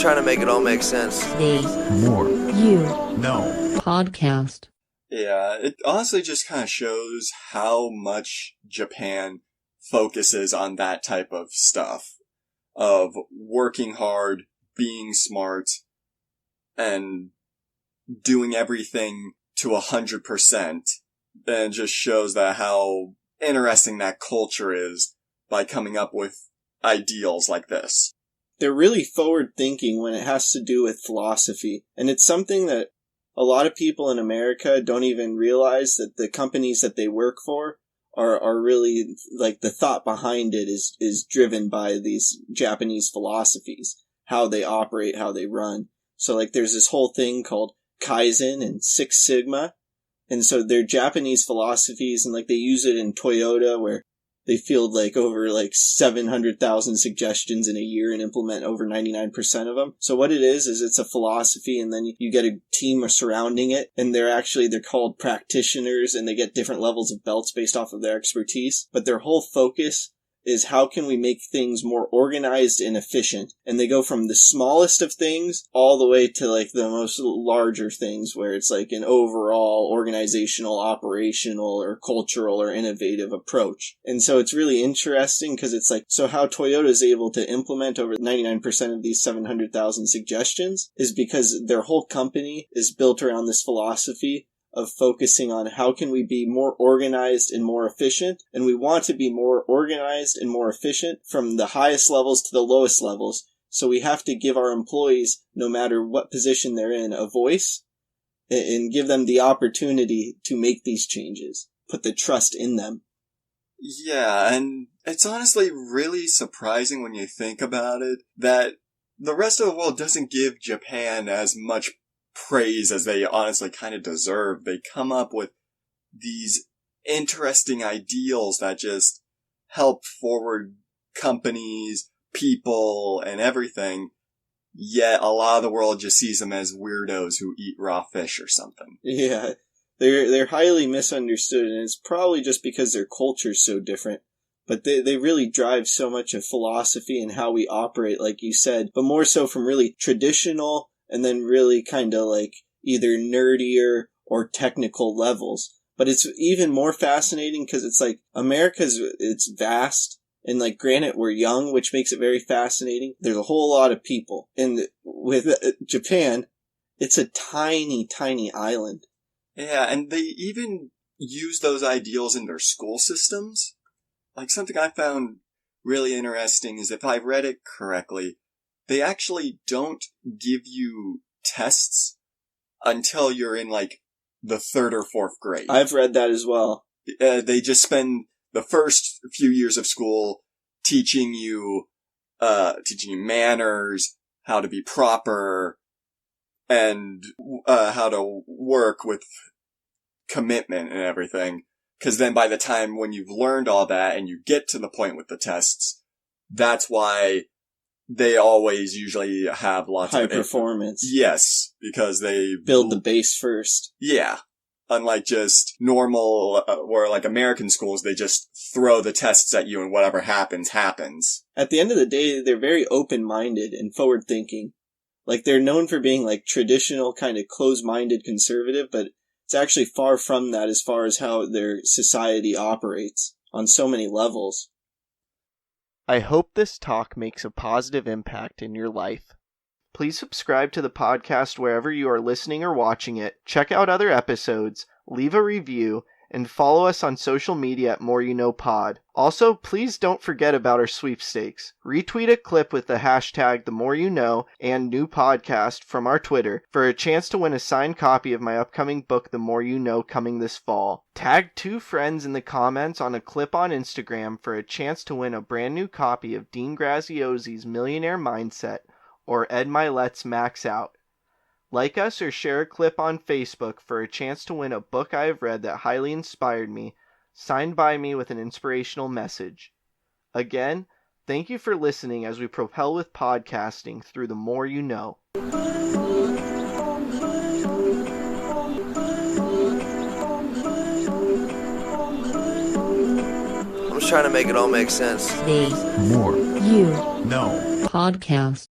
trying to make it all make sense. The More You Know podcast. Yeah, it honestly just kind of shows how much Japan focuses on that type of stuff. Of working hard, being smart, and doing everything to 100%. And it just shows that how interesting that culture is by coming up with ideals like this. They're really forward-thinking when it has to do with philosophy. And it's something that a lot of people in America don't even realize, that the companies that they work for are really, like, the thought behind it is driven by these Japanese philosophies. How they operate, how they run. So, like, there's this whole thing called Kaizen and Six-Sigma. And so they're Japanese philosophies, and, like, they use it in Toyota, where they field, like, over, 700,000 suggestions in a year and implement over 99% of them. So what it is it's a philosophy, and then you get a team surrounding it, and they're called practitioners, and they get different levels of belts based off of their expertise. But their whole focus is how can we make things more organized and efficient. And they go from the smallest of things all the way to, like, the most larger things, where it's like an overall organizational, operational, or cultural or innovative approach. And so it's really interesting, because it's like, so how Toyota is able to implement over 99% of these 700,000 suggestions is because their whole company is built around this philosophy of focusing on how can we be more organized and more efficient. And we want to be more organized and more efficient from the highest levels to the lowest levels. So we have to give our employees, no matter what position they're in, a voice and give them the opportunity to make these changes. Put the trust in them. Yeah, and it's honestly really surprising when you think about it that the rest of the world doesn't give Japan as much praise as they honestly kind of deserve. They come up with these interesting ideals that just help forward companies, people, and everything. Yet a lot of the world just sees them as weirdos who eat raw fish or something. Yeah, they're highly misunderstood, and it's probably just because their culture's so different. But they really drive so much of philosophy and how we operate, like you said, but more so from really traditional and then really kind of like either nerdier or technical levels. But it's even more fascinating because it's like it's vast. And like, granted, we're young, which makes it very fascinating. There's a whole lot of people. And with Japan, it's a tiny, tiny island. Yeah, and they even use those ideals in their school systems. Like, something I found really interesting is, if I read it correctly, they actually don't give you tests until you're in, like, the 3rd or 4th grade. I've read that as well. They just spend the first few years of school teaching you manners, how to be proper, and how to work with commitment and everything. Because then by the time when you've learned all that and you get to the point with the tests, that's why they always usually have lots of high performance. Yes, because they build the base first. Yeah. Unlike just normal, where like American schools, they just throw the tests at you and whatever happens, happens. At the end of the day, they're very open-minded and forward-thinking. Like, they're known for being like traditional, kind of closed-minded conservative, but it's actually far from that as far as how their society operates on so many levels. I hope this talk makes a positive impact in your life. Please subscribe to the podcast wherever you are listening or watching it. Check out other episodes, leave a review, and follow us on social media at More You Know Pod. Also, please don't forget about our sweepstakes. Retweet a clip with the hashtag The More You Know and New Podcast from our Twitter for a chance to win a signed copy of my upcoming book, The More You Know, coming this fall. Tag 2 friends in the comments on a clip on Instagram for a chance to win a brand new copy of Dean Graziosi's Millionaire Mindset or Ed Milet's Max Out. Like us or share a clip on Facebook for a chance to win a book I have read that highly inspired me, signed by me with an inspirational message. Again, thank you for listening as we propel with podcasting through the More You Know. I'm just trying to make it all make sense. The More You Know podcast.